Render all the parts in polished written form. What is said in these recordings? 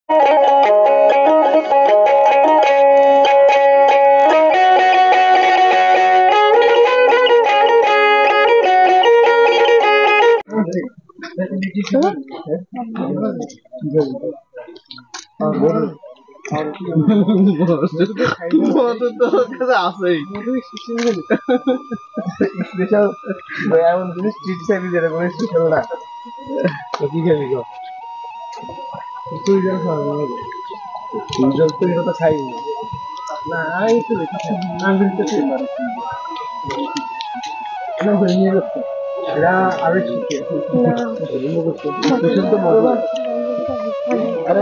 এমন জিনিস চিট চাইবি যেটা কোনো স্পেশাল না। কি খাবি গো? তুই যা খাবি তুই তো খাইবি না। একটু নিয়ে যাচ্ছে এরা আরো স্পেশাল তো মজা। আরে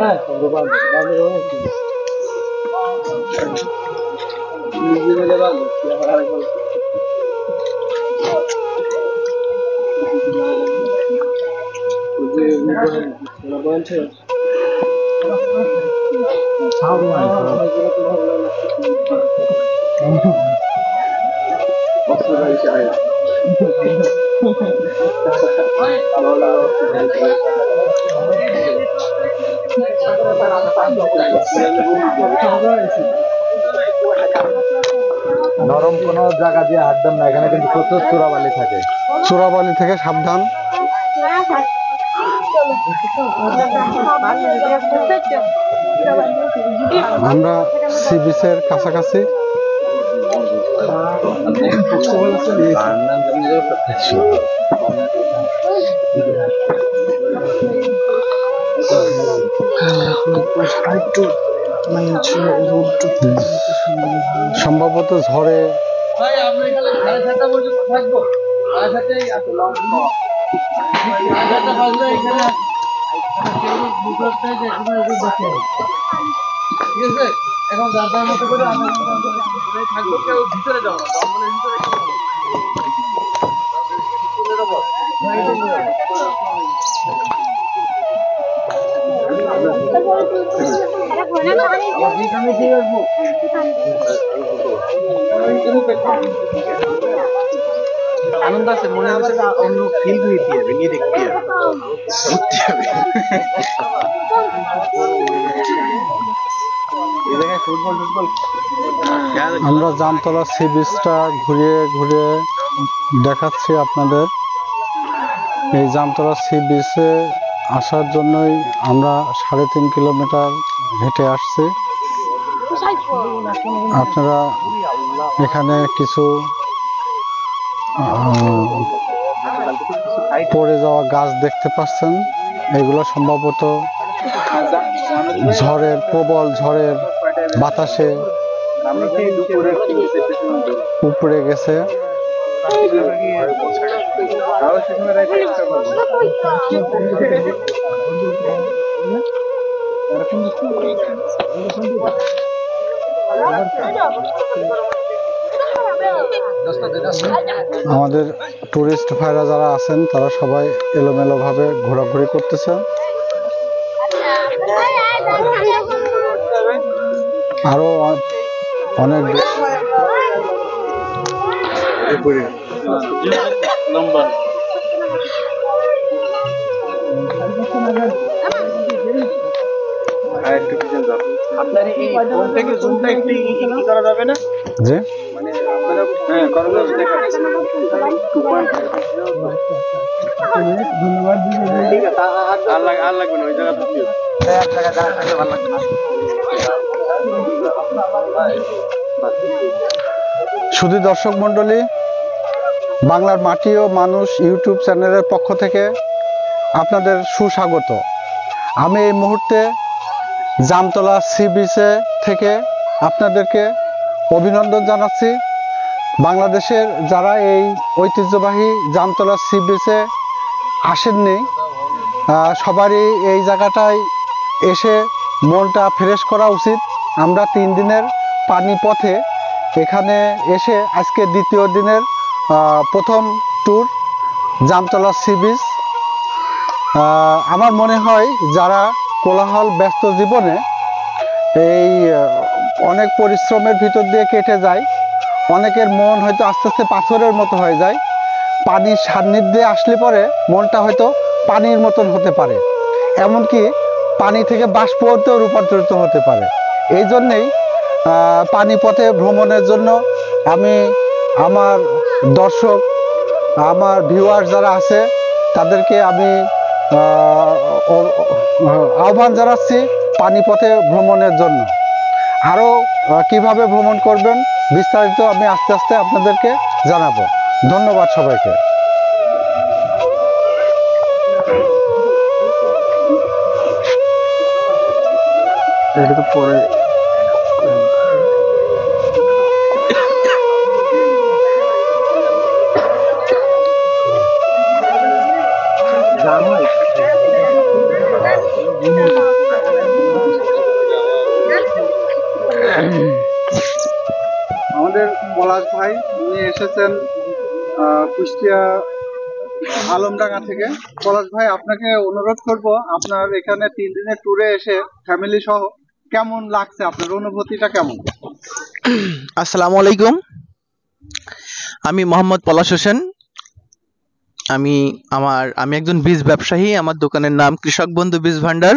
নরম কোনো জায়গা দিয়ে হাঁটবেন না, এখানে কিন্তু প্রচুর চোরাবালি থাকে। চোরাবালি থেকে সাবধান। আমরা সি বিচের কাছাকাছি। সম্ভবত ঝড়ে এখন যার মতো করে থাকবো, কেউ ভিতরে যাবো না, জঙ্গলের ভিতরে আনন্দ আছে, মনে হচ্ছে অন্য ফিল হইতে হবে, নিয়ে দেখতে হবে। আমরা জামতলা সি বিচটা ঘুরিয়ে ঘুরিয়ে দেখাচ্ছি আপনাদের। এই জামতলা সি বিচে আসার জন্যই আমরা 3.5 কিলোমিটার হেঁটে আসছি। আপনারা এখানে কিছু পড়ে যাওয়া গাছ দেখতে পাচ্ছেন। এগুলো সম্ভবত ঝড়ের প্রবল ঝড়ের বাতাসে উপড়ে গেছে। আমাদের টুরিস্ট ভাইরা যারা আছেন তারা সবাই এলোমেলো ভাবে ঘোরাঘুরি করতেছে। আরো অনেক আপনার এই ফোন থেকে জুমটা একটু ই করা যাবে না? জি, মানে আপনারা হ্যাঁ করা যাবে। ধন্যবাদ। ঠিক আছে, আর লাগবে না, ওই জায়গা থেকে এক জায়গায় দাঁড়া থাকলে ভালো লাগবে না। শুধু দর্শক মণ্ডলী, বাংলার মাটি ও মানুষ ইউটিউব চ্যানেলের পক্ষ থেকে আপনাদের সুস্বাগত। আমি এই মুহূর্তে জামতলা সি বিচে থেকে আপনাদেরকে অভিনন্দন জানাচ্ছি। বাংলাদেশের যারা এই ঐতিহ্যবাহী জামতলা সি বিচে আসেননি, সবারই এই জায়গাটায় এসে মনটা ফ্রেশ করা উচিত। আমরা 3 দিনের পানি পথে এখানে এসে আজকে দ্বিতীয় দিনের প্রথম ট্যুর জামতলা সি বিচ। আমার মনে হয় যারা কোলাহল ব্যস্ত জীবনে এই অনেক পরিশ্রমের ভিতর দিয়ে কেটে যায়, অনেকের মন হয়তো আস্তে আস্তে পাথরের মতো হয়ে যায়। পানির সান্নিধ্যে আসলে পরে মনটা হয়তো পানির মতন হতে পারে। এমনকি পানি থেকে বাষ্পতেও রূপান্তরিত হতে পারে। এই জন্যেই পানিপথে ভ্রমণের জন্য আমি আমার দর্শক, আমার ভিউয়ার্স যারা আছে তাদেরকে আমি আহ্বান জানাচ্ছি পানিপথে ভ্রমণের জন্য। আরও কিভাবে ভ্রমণ করবেন বিস্তারিত আমি আস্তে আস্তে আপনাদেরকে জানাবো। ধন্যবাদ সবাইকে। এটা তো পরে আমাদের পলাশ ভাই উনি এসেছেন কুষ্টিয়া আলমডাঙ্গা থেকে। পলাশ ভাই, আপনাকে অনুরোধ করব, আপনার এখানে 3 দিনের ট্যুরে এসে ফ্যামিলি সহ কেমন লাগছে, আপনার অনুভূতিটা কেমন? আসসালামু আলাইকুম, আমি মোহাম্মদ পলাশ হোসেন। আমি একজন বীজ ব্যবসায়ী। আমার দোকানের নাম কৃষক বন্ধু বীজ ভান্ডার,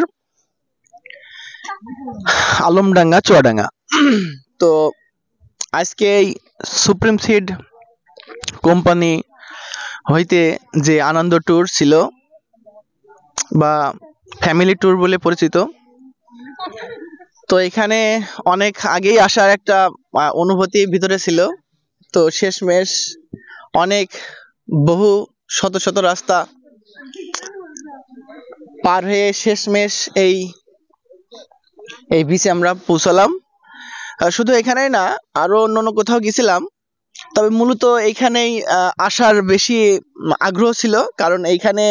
আলমডাঙ্গা, চুয়াডাঙ্গা। তো আজকে এই সুপ্রিম সিড কোম্পানি হইতে যে আনন্দ ট্যুর ছিল বা ফ্যামিলি ট্যুর বলে পরিচিত, তো এখানে অনেক আগেই আসার একটা অনুভূতি ভিতরে ছিল। তো শেষমেশ অনেক বহু শত শত রাস্তা পার হয়ে শেষমেশ এই বিচে আমরা পৌঁছালাম। শুধু এখানেই না, আরো অন্য কোথাও গেছিলাম, তবে মূলত এইখানেই আসার বেশি আগ্রহ ছিল, কারণ এইখানে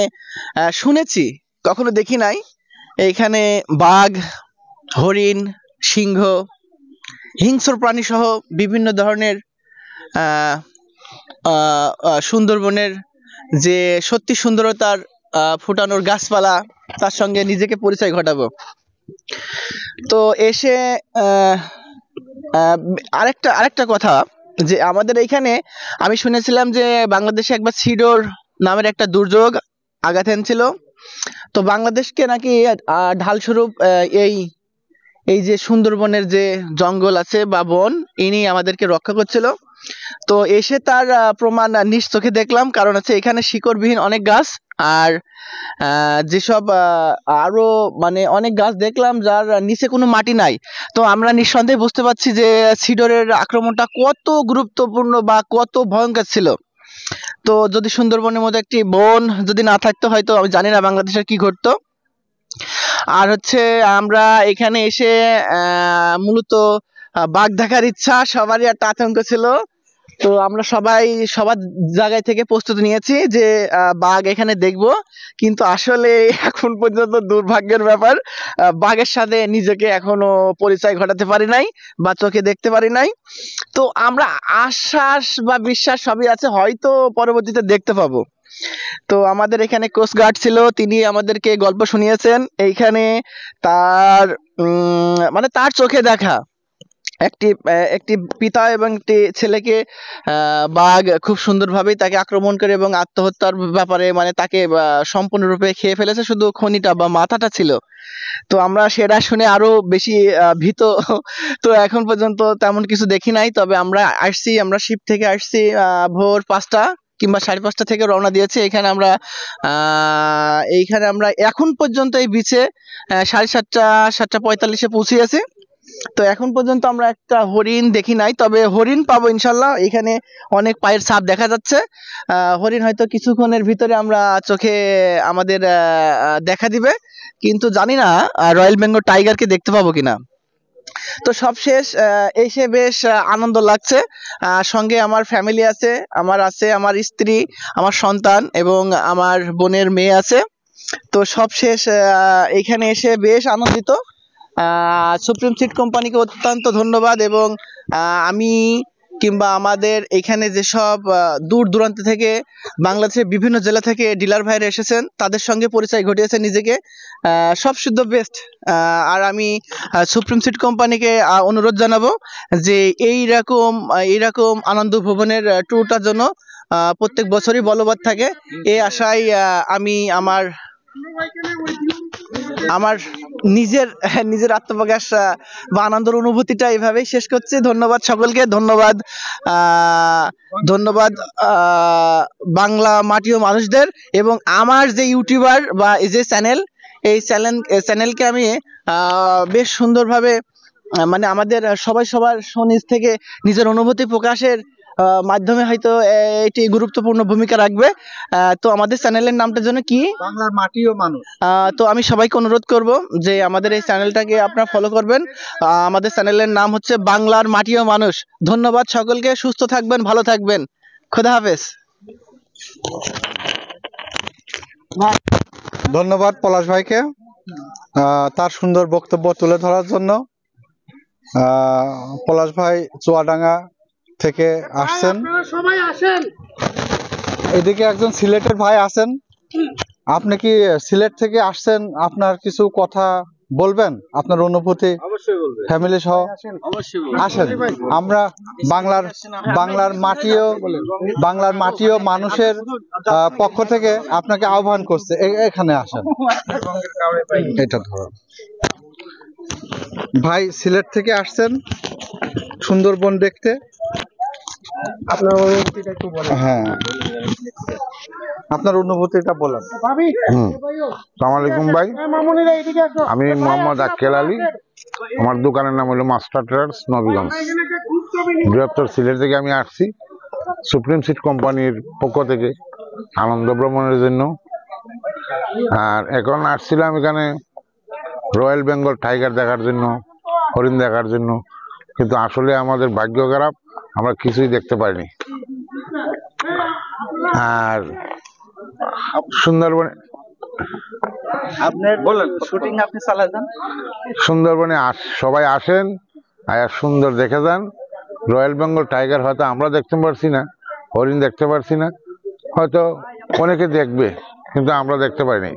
শুনেছি, কখনো দেখি নাই। এইখানে বাঘ, হরিণ, সিংহ, হিংস্র প্রাণী সহ বিভিন্ন ধরনের সুন্দরবনের যে সত্যি সুন্দরতার ফুটানোর গাছপালা, তার সঙ্গে নিজেকে পরিচয় ঘটাবো। তো এসে আরেকটা কথা, যে আমাদের এইখানে আমি শুনেছিলাম যে বাংলাদেশে একবার সিডর নামের একটা দুর্যোগ আঘাত এনেছিল। তো বাংলাদেশকে নাকি ঢালস্বরূপ এই যে সুন্দরবনের যে জঙ্গল আছে বা বন, ইনি আমাদেরকে রক্ষা করছিল। তো এসে তার প্রমাণ নিজ চোখে দেখলাম, কারণ হচ্ছে এখানে শিকড়বিহীন অনেক গাছ, আর যেসব আরো মানে অনেক গাছ দেখলাম যার নিচে কোনো মাটি নাই। তো আমরা নিঃসন্দেহে বুঝতে পারছি যে সিডরের আক্রমণটা কত গুরুত্বপূর্ণ বা কত ভয়ঙ্কর ছিল। তো যদি সুন্দরবনের মধ্যে একটি বন যদি না থাকতো, হয়তো আমি জানি না বাংলাদেশের কি ঘটতো। আর হচ্ছে আমরা এখানে এসে মূলত বাঘ দেখার ইচ্ছা, সবারই একটা আতঙ্ক ছিল। তো আমরা সবার জায়গায় থেকে প্রস্তুতি নিয়েছি যে বাঘ এখানে দেখব, কিন্তু আসলে এখন পর্যন্ত দুর্ভাগ্যের ব্যাপার, বাঘের সাথে নিজেকে এখনো পরিচয় ঘটাতে পারি নাই বা চোখে দেখতে পারি নাই। তো আমরা আশ্বাস বা বিশ্বাস সবই আছে, হয়তো পরবর্তীতে দেখতে পাবো। তো আমাদের এখানে কোস্টগার্ড ছিল, তিনি আমাদেরকে গল্প শুনিয়েছেন। এইখানে তার মানে তার চোখে দেখা একটি পিতা এবং একটি ছেলেকে বাঘ খুব সুন্দরভাবেই তাকে আক্রমণ করে এবং আত্মহত্যার ব্যাপারে মানে তাকে সম্পূর্ণরূপে খেয়ে ফেলেছে, শুধু খনিটা বা মাথাটা ছিল। তো আমরা সেটা শুনে আরো বেশি ভীত। তো এখন পর্যন্ত তেমন কিছু দেখি নাই, তবে আমরা শিপ থেকে আসছি ভোর 5টা কিংবা 5:30 থেকে রওনা দিয়েছি। এইখানে আমরা এখন পর্যন্ত এই বিচে 7:30 7:45 পৌঁছেছি। তো এখন পর্যন্ত আমরা একটা হরিণ দেখি নাই, তবে হরিণ পাবো ইনশাল্লাহ। এখানে অনেক পায়ের ছাপ দেখা যাচ্ছে। হরিণ হয়তো কিছুক্ষণের ভিতরে আমরা চোখে আমাদের দেখা দিবে, কিন্তু জানি না রয়্যাল বেঙ্গল টাইগারকে দেখতে পাবো কিনা। তো সব শেষ এসে বেশ আনন্দ লাগছে। সঙ্গে আমার ফ্যামিলি আছে, আমার স্ত্রী, আমার সন্তান এবং আমার বোনের মেয়ে আছে। তো সব শেষ এখানে এসে বেশ আনন্দিত। সুপ্রিম সিড কোম্পানিকে অত্যন্ত ধন্যবাদ, এবং আমি কিংবা আমাদের এখানে যেসব দূর দূরান্ত থেকে বাংলাদেশের বিভিন্ন জেলা থেকে ডিলার ভাইরা এসেছেন, তাদের সঙ্গে পরিচয় ঘটিয়েছেন নিজেকে, সব শুদ্ধ বেস্ট। আর আমি সুপ্রিম সিড কোম্পানিকে অনুরোধ জানাবো যে এইরকম আনন্দ ভবনের ট্যুরটার জন্য প্রত্যেক বছরই বলবৎ থাকে। এই আশায় আমি আমার আমার নিজের নিজের আত্মপ্রকাশ বা আনন্দের অনুভূতিটা এইভাবেই শেষ করছি। ধন্যবাদ সকলকে, ধন্যবাদ ধন্যবাদ বাংলা মাটি ও মানুষদের, এবং আমার যে ইউটিউবার বা এই যে চ্যানেল, এই চ্যানেলকে আমি বেশ সুন্দরভাবে মানে আমাদের সবাই সবার নিজ থেকে নিজের অনুভূতি প্রকাশের মাধ্যমে হয়তো এটি গুরুত্বপূর্ণ ভূমিকা রাখবে। তো আমাদের চ্যানেলের নামটার জন্য কি, বাংলার মাটি ও মানুষ। তো আমি সবাইকে অনুরোধ করব যে আমাদের এই চ্যানেলটাকে আপনারা ফলো করবেন। আমাদের চ্যানেলের নাম হচ্ছে বাংলার মাটি ও মানুষ। ধন্যবাদ সকলকে, সুস্থ থাকবেন, ভালো থাকবেন, খোদা হাফেজ। ধন্যবাদ পলাশ ভাইকে তার সুন্দর বক্তব্য তুলে ধরার জন্য। পলাশ ভাই চুয়াডাঙ্গা থেকে আসছেন। সবাই আসেন। এদিকে একজন সিলেটের ভাই আছেন। আপনি কি সিলেট থেকে আসছেন? আপনার কিছু কথা বলবেন, আপনার অনুভূতি ফ্যামিলি সহ? আসেন, আমরা বাংলার মাটিও মানুষের পক্ষ থেকে আপনাকে আহ্বান করছে, এখানে আসেন। এটা ধরো ভাই, সিলেট থেকে আসছেন সুন্দরবন দেখতে। আপনার অনুভূতিটা একটু বলেন। হ্যাঁ, আপনার অনুভূতিটা বলেন। আসসালামু আলাইকুম ভাই, আমি মোহাম্মদ আক্কেল আলী। আমার দোকানের নাম হলো মাস্টার ট্রেডার্স, নবীগঞ্জ, বৃহত্তর সিলেট থেকে আমি আসছি সুপ্রিম সিড কোম্পানির পক্ষ থেকে আনন্দ ভ্রমণের জন্য। আর এখন আসছিলাম এখানে রয়্যাল বেঙ্গল টাইগার দেখার জন্য, হরিণ দেখার জন্য, কিন্তু আসলে আমাদের ভাগ্য খারাপ, আমরা কিছুই দেখতে পাইনি। আর সুন্দরবনে সুন্দরবনে সবাই আসেন আর সুন্দর দেখে যান। রয়্যাল বেঙ্গল টাইগার হয়তো আমরা দেখতে পারছি না, হরিণ দেখতে পারছি না, হয়তো অনেকে দেখবে, কিন্তু আমরা দেখতে পাইনি।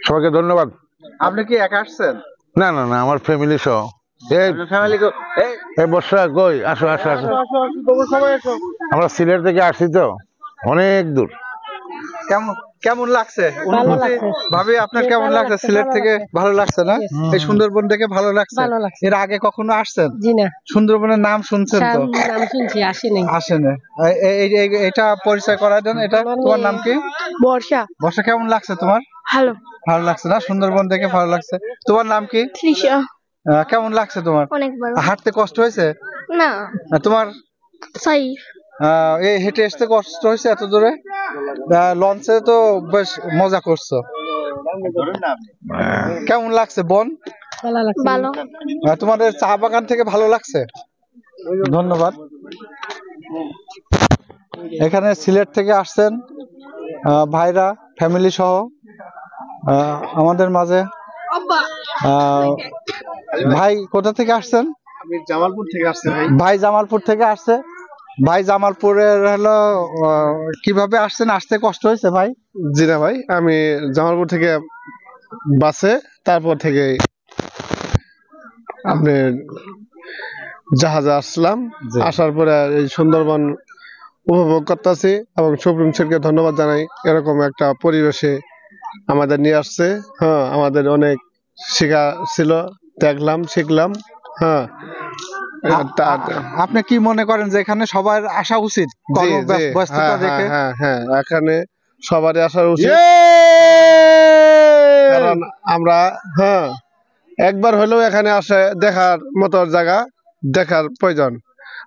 সবাইকে ধন্যবাদ। আপনি কি একা আসছেন? না না না, আমার ফ্যামিলি সহ। এই বর্ষা কই, আসো আসো আসো, আমরা সিলেট থেকে আসছি তো, অনেক দূর। কেমন লাগছে অনুভূতি? ভাবি, আপনার কেমন লাগছে? সিলেট থেকে ভালো লাগছে না? এই সুন্দরবন থেকে ভালো লাগছে? এর আগে কখনো আসছেন? জি না। সুন্দরবনের নাম শুনছেন তো? নাম শুনছি, আসেনি। আসেনি। এটা পরিচয় করায় দেন। এটা তোমার নাম কি? বর্ষা। বর্ষা, কেমন লাগছে তোমার? ভালো। ভালো লাগছে না? সুন্দরবন দেখে ভালো লাগছে। তোমার নাম কি? তৃষা। কেমন লাগছে তোমার? অনেক ভালো। হাঁটতে কষ্ট হয়েছে? না। তোমার? সাইফ। এই হেঁটে আসতে কষ্ট হয়েছে এত দূরে? লঞ্চে তো বেশ মজা করছো। কেমন লাগছে বোন? ভালো। তোমাদের চা বাগান থেকে ভালো লাগছে? ধন্যবাদ। এখানে সিলেট থেকে আসছেন ভাইরা ফ্যামিলি সহ আমাদের মাঝে। ভাই কোথা থেকে আসছেন? আমি জামালপুর থেকে আসছি ভাই। ভাই জামালপুর থেকে আসছে। ভাই জামালপুরের হলো কিভাবে আসছেন? আসতে কষ্ট হয়েছে ভাই? জি না ভাই, আমি জামালপুর থেকে বাসে, তারপর থেকে আপনি জাহাজে আসলাম। আসার পরে এই সুন্দরবন উপভোগ করতেছি, এবং সুপ্রিম সিটকে ধন্যবাদ জানাই, এরকম একটা পরিবেশে আমাদের নিয়ে আসছে। হ্যাঁ, আমাদের অনেক শেখা ছিল, দেখলাম, শিখলাম। হ্যাঁ, আপনি কি মনে করেন যে এখানে সবার আসা উচিত? ব্যস্ততা দেখে হ্যাঁ, এখানে সবারই আসা উচিত, কারণ আমরা একবার হলেও এখানে আসে দেখার মতো জায়গা, দেখার প্রয়োজন।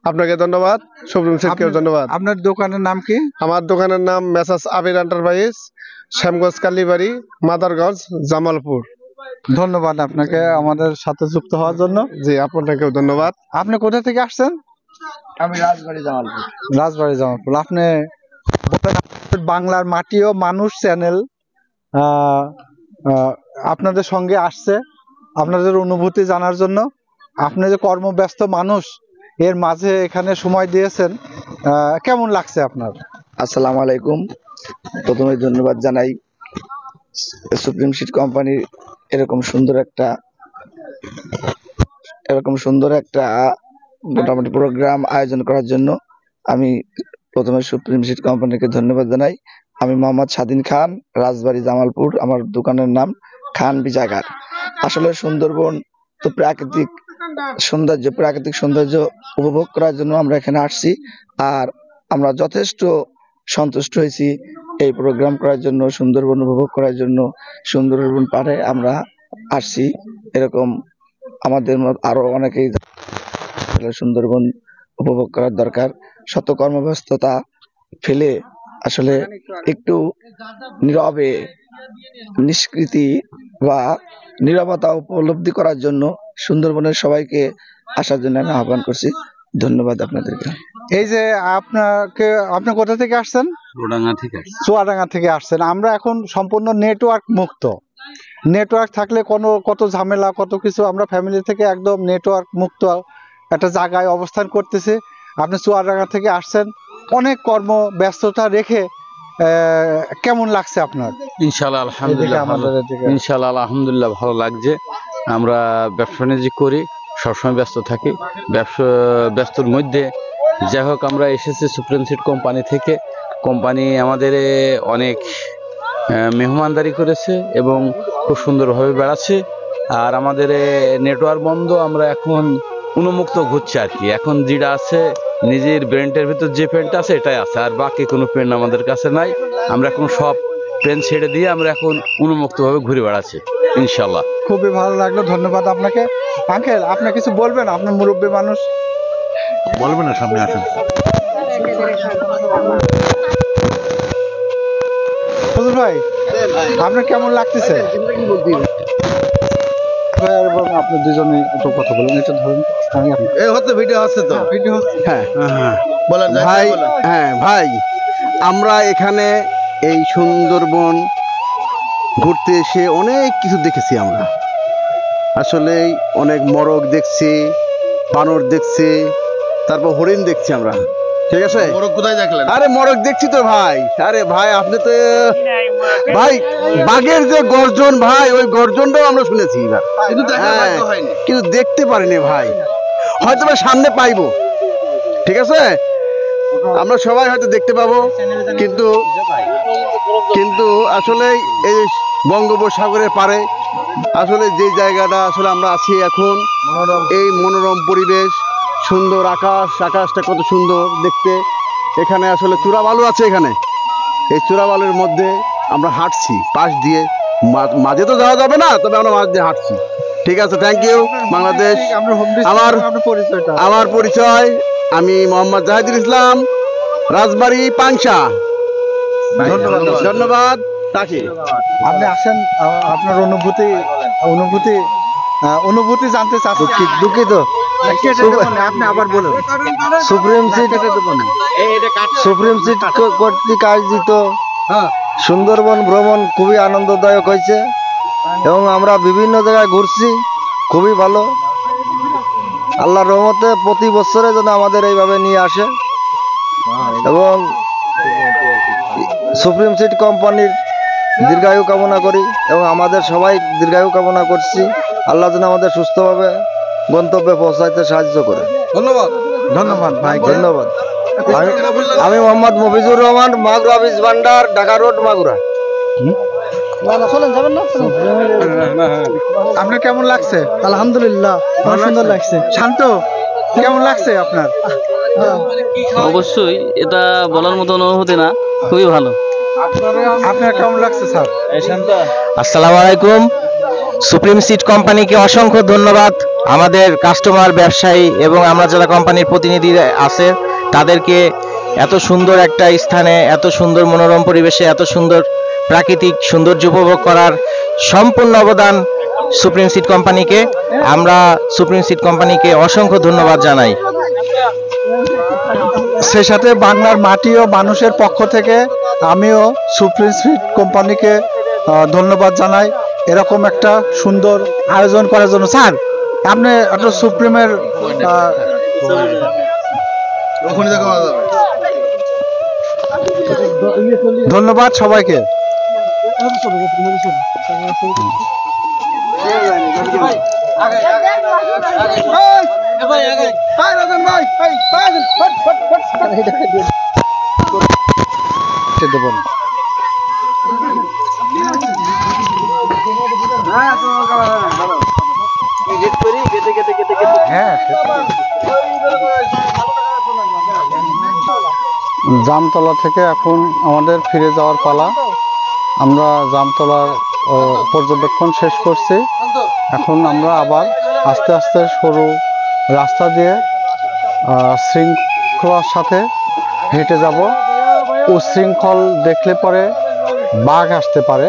আপনাকে ধন্যবাদ, সুপ্রিম সিটকেও ধন্যবাদ। আপনার দোকানের নাম কি? আমার দোকানের নাম মেসার্স আবির এন্টারপ্রাইজ, শ্যামগঞ্জ কালীবাড়ি, মাদারগঞ্জ, জামালপুর। ধন্যবাদ আপনাকে আমাদের সাথে যুক্ত হওয়ার জন্য। জি, আপনাকেও ধন্যবাদ। আপনি কোথা থেকে আসছেন? আমি রাজবাড়ী জামালপুর। রাজবাড়ী জামালপুর। আপনি বাংলার মাটি ও মানুষ চ্যানেল আপনাদের সঙ্গে আসছে আপনাদের অনুভূতি জানার জন্য। আপনি যে কর্মব্যস্ত মানুষ, এর মাঝে এখানে সময় দিয়েছেন, কেমন লাগছে আপনার? আসসালামু আলাইকুম। প্রথমে ধন্যবাদ জানাই সুপ্রিম সিড কোম্পানির এরকম সুন্দর একটা মোটামুটি প্রোগ্রাম আয়োজন করার জন্য। আমি প্রথমে সুপ্রিম সিড কোম্পানিকে ধন্যবাদ জানাই। আমি মোহাম্মদ স্বাধীন খান, রাজবাড়ী জামালপুর। আমার দোকানের নাম খান বিজাগার। আসলে সুন্দরবন তো প্রাকৃতিক সৌন্দর্য উপভোগ করার জন্য আমরা এখানে আসছি। আর আমরা যথেষ্ট সন্তুষ্ট হয়েছি এই প্রোগ্রাম করার জন্য, সুন্দরবন উপভোগ করার জন্য। সুন্দরবন পাড়ে আমরা আসছি, এরকম আমাদের আরো অনেকেই সুন্দরবন উপভোগ করার দরকার। শত কর্মব্যস্ততা ফেলে আসলে একটু নীরবে নিষ্কৃতি বা নীরবতা উপলব্ধি করার জন্য সুন্দরবনের সবাইকে আসার জন্য আমি আহ্বান করছি। ধন্যবাদ আপনাদেরকে। এই যে আপনি কোথা থেকে আসছেন? চুয়াডাঙ্গা থেকে আসছেন। আমরা এখন সম্পূর্ণ নেটওয়ার্ক মুক্ত। নেটওয়ার্ক থাকলে কত ঝামেলা, কত কিছু, আমরা ফ্যামিলি থেকে একদম নেটওয়ার্ক মুক্ত একটা জায়গায় অবস্থান করতেছি। আপনি চুয়াডাঙ্গা থেকে আসছেন, অনেক কর্ম ব্যস্ততা রেখে কেমন লাগছে আপনার? ইনশাআল্লাহ আলহামদুলিল্লাহ ভালো লাগছে। আমরা ব্যবসা বাণিজ্য করি, সবসময় ব্যস্ত থাকি। ব্যস্তর মধ্যে যাই হোক আমরা এসেছি সুপ্রিম সিড কোম্পানি থেকে। কোম্পানি আমাদের অনেক মেহমানদারি করেছে এবং খুব সুন্দরভাবে বেড়াচ্ছে। আর আমাদের নেটওয়ার্ক বন্ধ, আমরা এখন উন্মুক্ত ঘুরছি আর কি। এখন যেটা আছে নিজের ব্র্যান্ডের ভিতর যে পেনটা আছে এটাই আছে, আর বাকি কোনো পেন আমাদের কাছে নাই। আমরা এখন সব পেন ছেড়ে দিয়ে আমরা এখন উন্মুক্তভাবে ঘুরে বেড়াচ্ছি ইনশাল্লাহ। খুবই ভালো লাগলো, ধন্যবাদ আপনাকে। আঙ্কেল, আপনি কিছু বলবেন? আপনার মুরব্বী মানুষ বলবেন না, সামনে আসেন। ফজল ভাই, আপনার কেমন লাগতেছে? আপনি দুজনে একটু কথা বলুন, এটা ধরুন। ভিডিও হচ্ছে তো, ভিডিও হচ্ছে। ভাই। হ্যাঁ ভাই, আমরা এখানে এই সুন্দরবন ঘুরতে এসে অনেক কিছু দেখেছি। আমরা আসলে অনেক মোরগ দেখছি, বানর দেখছি, তারপর হরিণ দেখছি আমরা। ঠিক আছে, কোথায় দেখলেন? আরে মোরগ দেখছি তো ভাই। আরে ভাই আপনি তো ভাই বাঘের যে গর্জন, ভাই ওই গর্জনটাও আমরা শুনেছি, কিন্তু দেখতে পারিনি ভাই। হয়তো সামনে পাইবো, ঠিক আছে, আমরা সবাই হয়তো দেখতে পাবো। কিন্তু আসলে এই বঙ্গোপসাগরের পারে আসলে যে জায়গাটা আসলে আমরা আছি এখন, এই মনোরম পরিবেশ, সুন্দর আকাশটা কত সুন্দর দেখতে। এখানে আসলে চূড়াবালু আছে, এখানে এই চূড়াবালুর মধ্যে আমরা হাঁটছি পাশ দিয়ে। মাঝে তো যাওয়া যাবে না, তবে আমরা মাঝ দিয়ে হাঁটছি। ঠিক আছে, থ্যাংক ইউ বাংলাদেশ। আমার পরিচয়, আমি মোহাম্মদ জাহিদুল ইসলাম, রাজবাড়ী পাংশা। ধন্যবাদ। আপনি আসেন, আপনার অনুভূতি জানতে চাচ্ছি। দুঃখিত, আপনি আবার বলুন। সুপ্রিম সিট কর্তৃক আয়োজিত সুন্দরবন ভ্রমণ খুবই আনন্দদায়ক হয়েছে এবং আমরা বিভিন্ন জায়গায় ঘুরছি, খুবই ভালো। আল্লাহর রহমতে প্রতি বছরে যেন আমাদের এইভাবে নিয়ে আসে এবং সুপ্রিম সিট কোম্পানির দীর্ঘায়ু কামনা করি এবং আমাদের সবাই দীর্ঘায়ু কামনা করছি। আল্লাহ যেন আমাদের সুস্থভাবে গন্তব্যে পৌঁছাইতে সাহায্য করে। ধন্যবাদ ভাই, ধন্যবাদ। আমি মোহাম্মদ মফিজুর রহমান, মাগুরা বীজ ভান্ডার, ঢাকা রোড, মাগুরা। আপনার কেমন লাগছে? আলহামদুলিল্লাহ, অনেক সুন্দর লাগছে। শান্ত, কেমন লাগছে আপনার? অবশ্যই এটা বলার মতো অনুভূতি না, খুবই ভালো। আপনার কেমন লাগছে স্যার? আসসালামু আলাইকুম। সুপ্রিম সিড কোম্পানিকে অসংখ্য ধন্যবাদ। আমাদের কাস্টমার, ব্যবসায়ী এবং আমরা যারা কোম্পানির প্রতিনিধি আছে তাদেরকে এত সুন্দর একটা স্থানে, এত সুন্দর মনোরম পরিবেশে, এত সুন্দর প্রাকৃতিক সৌন্দর্য উপভোগ করার সম্পূর্ণ অবদান সুপ্রিম সিড কোম্পানিকে। আমরা সুপ্রিম সিড কোম্পানিকে অসংখ্য ধন্যবাদ জানাই। সেই সাথে বাংলার মাটি ও মানুষের পক্ষ থেকে আমিও সুপ্রিম সিড কোম্পানিকে ধন্যবাদ জানাই এরকম একটা সুন্দর আয়োজন করার জন্য। স্যার, আপনি একটা সুপ্রিমের ধন্যবাদ সবাইকে। দেব না। হ্যাঁ, জামতলা থেকে এখন আমাদের ফিরে যাওয়ার পালা। আমরা জামতলার পর্যবেক্ষণ শেষ করছি। এখন আমরা আবার আস্তে আস্তে সরু রাস্তা দিয়ে শৃঙ্খলার সাথে হেঁটে যাব। উচ্ছৃঙ্খল দেখলে পরে বাঘ আসতে পারে।